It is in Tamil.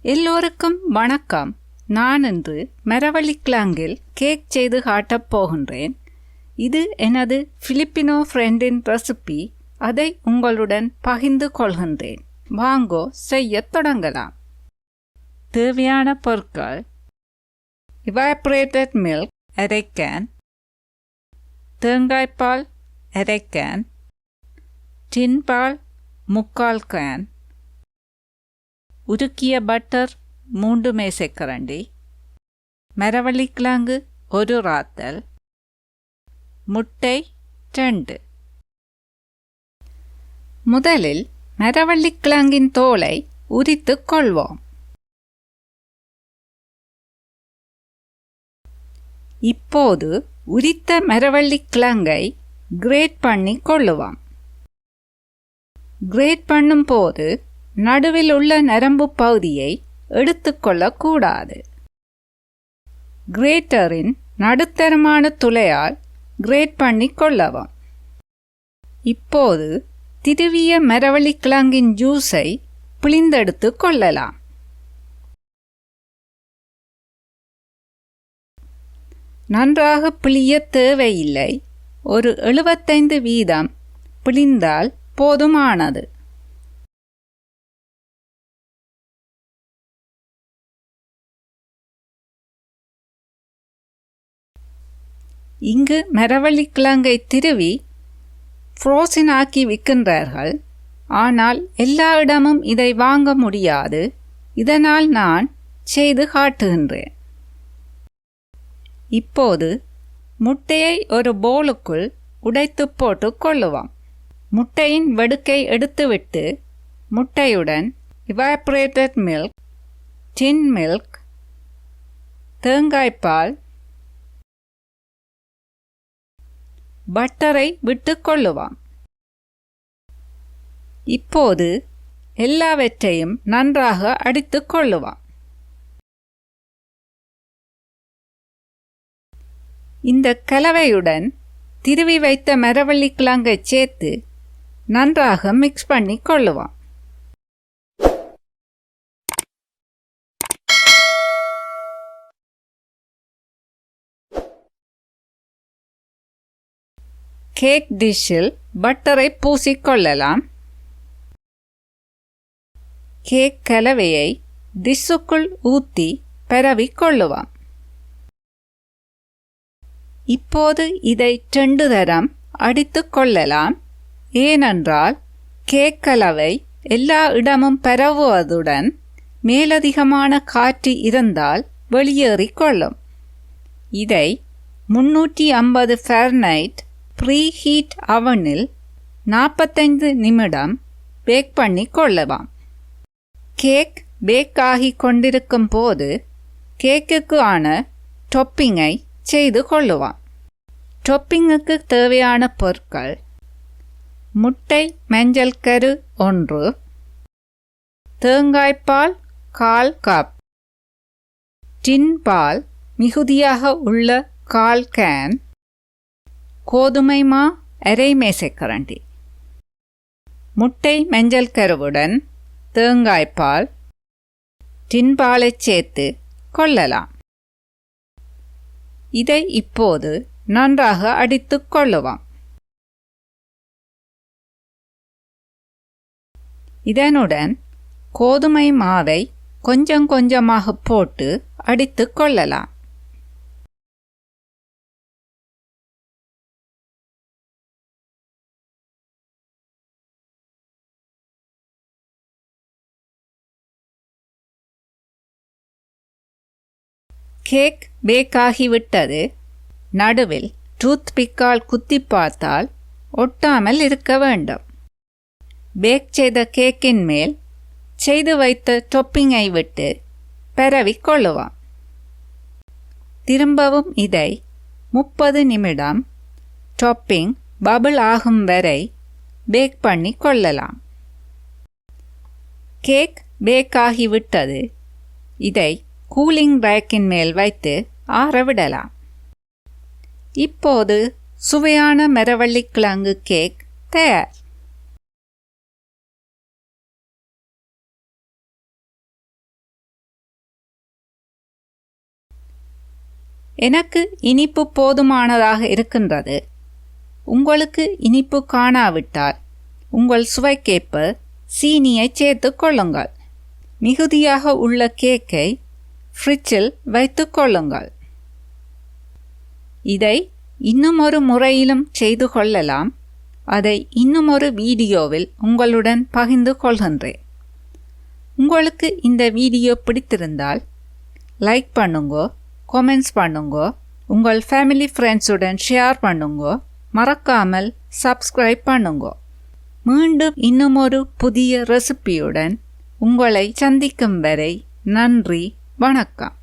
எல்லோருக்கும் வணக்கம். நான் இன்று மரவள்ளிக்கிழங்கில் கேக் செய்து காட்டப் போகின்றேன். இது எனது பிலிப்பினோ ஃப்ரெண்டின் ரெசிபி. அதை உங்களுடன் பகிர்ந்து கொள்கின்றேன். வாங்கோ செய்யத் தொடங்கலாம். தேவையான பொருட்கள்: Evaportated milk அரை கேன், தேங்காய்பால் அரை கேன், டின் பால் 3/4 கேன், உருக்கிய பட்டர் 3 மேசைக்கரண்டி, மரவள்ளிக்கிழங்கு 1 ராத்தல், முட்டை 2. முதலில் மரவள்ளிக்கிழங்கின் தோலை உரித்துக் கொள்வோம். இப்போது உரித்த மரவள்ளிக்கிழங்கை கிரேட் பண்ணி கொள்ளுவோம். கிரேட் பண்ணும் போது நடுவில் உள்ள நரம்பு பகுதியை எடுத்துக்கொள்ளக்கூடாது. கிரேட்டரின் நடுத்தரமான துளையால் கிரேட் பண்ணி கொள்ளவும். இப்போது திருவிய மரவள்ளிக்கிழங்கின் ஜூஸை பிழிந்தெடுத்து கொள்ளலாம். நன்றாக பிழிய தேவையில்லை. ஒரு 75% பிழிந்தால் போதுமானது. இங்கு மரவள்ளிக்கிழங்கை திருவி ஃப்ரோசன் ஆக்கி விற்கின்றார்கள். ஆனால் எல்லா இடமும் இதை வாங்க முடியாது. இதனால் நான் செய்து காட்டுகின்றேன். இப்போது முட்டையை ஒரு பவுலுக்குள் உடைத்து போட்டு கொள்ளுவோம். முட்டையின் வெடுக்கை எடுத்துவிட்டு முட்டையுடன் evaporated milk, டின் மில்க், தேங்காய்பால், பட்டரை விட்டு கொள்ளுவோம். இப்போது எல்லாவற்றையும் நன்றாக அடித்து கொள்ளுவோம். இந்த கலவையுடன் திருவி வைத்த மரவள்ளிக்கிழங்கை சேர்த்து நன்றாக மிக்ஸ் பண்ணி கொள்ளுவோம். கேக் டிஷ்ஷில் பட்டரை பூசிக்கொள்ளலாம். கேக் கலவையை டிஷ்ஷுக்குள் ஊற்றி பரவி கொள்ளுவோம். இப்போது இதை 2 தரம் அடித்து கொள்ளலாம். ஏனென்றால் கேக் கலவை எல்லா இடமும் பரவுவதுடன் மேலதிகமான காற்று இருந்தால் வெளியேறிக்கொள்ளும். இதை 350 ஃபாரன்ஹைட் ப்ரீஹீட் அவனில் 45 நிமிடம் பேக் பண்ணி கொள்ளலாம். கேக் பேக் ஆகி கொண்டிருக்கும் போது கேக்குக்கு ஆன டொப்பிங்கை செய்து கொள்ளுவோம். டொப்பிங்குக்கு தேவையான பொருட்கள்: முட்டை மஞ்சள் கரு 1, தேங்காய்பால் 1/4 கப், டின் பால் மிகுதியாக உள்ள 1/4 கேன், கோதுமை மா அரை மேசைக்கரண்டி. முட்டை மஞ்சள் கருவுடன் தேங்காய்பால், டின் பாலை சேர்த்து கொள்ளலாம். இதை இப்போது நன்றாக அடித்து கொள்ளுவோம். இதனுடன் கோதுமை மாவை கொஞ்சம் கொஞ்சமாக போட்டு அடித்து கொள்ளலாம். கேக் பேக் ஆகிவிட்டது. நடுவில் டூத் பிக்கால் குத்தி பார்த்தால் ஒட்டாமல் இருக்க வேண்டும். பேக் செய்த கேக்கின் மேல் செய்து வைத்த டொப்பிங்கை விட்டு பரவி கொள்ளுவோம். திரும்பவும் இதை 30 நிமிடம் டொப்பிங் பபிள் ஆகும் வரை பேக் பண்ணி கொள்ளலாம். கேக் பேக் ஆகிவிட்டது. இதை கூலிங் ரேக்கின் மேல் வைத்து ஆறவிடலாம். இப்போது சுவையான மரவள்ளிக்கிழங்கு கேக் தயார். எனக்கு இனிப்பு போதுமானதாக இருக்கின்றது. உங்களுக்கு இனிப்பு காணாவிட்டால் உங்கள் சுவைக்கேற்ப சீனியை சேர்த்து கொள்ளுங்கள். மிகுதியாக உள்ள கேக்கை ஃப்ரிட்ஜில் வைத்து கொள்ளுங்கள். இதை இன்னுமொரு முறையிலும் செய்து கொள்ளலாம். அதை இன்னுமொரு வீடியோவில் உங்களுடன் பகிர்ந்து கொள்கின்றேன். உங்களுக்கு இந்த வீடியோ பிடித்திருந்தால் லைக் பண்ணுங்கோ, கமெண்ட்ஸ் பண்ணுங்கோ, உங்கள் ஃபேமிலி ஃப்ரெண்ட்ஸுடன் ஷேர் பண்ணுங்கோ, மறக்காமல் சப்ஸ்கிரைப் பண்ணுங்கோ. மீண்டும் இன்னுமொரு புதிய ரெசிபியுடன் உங்களை சந்திக்கும் வரை நன்றி, வணக்கம்.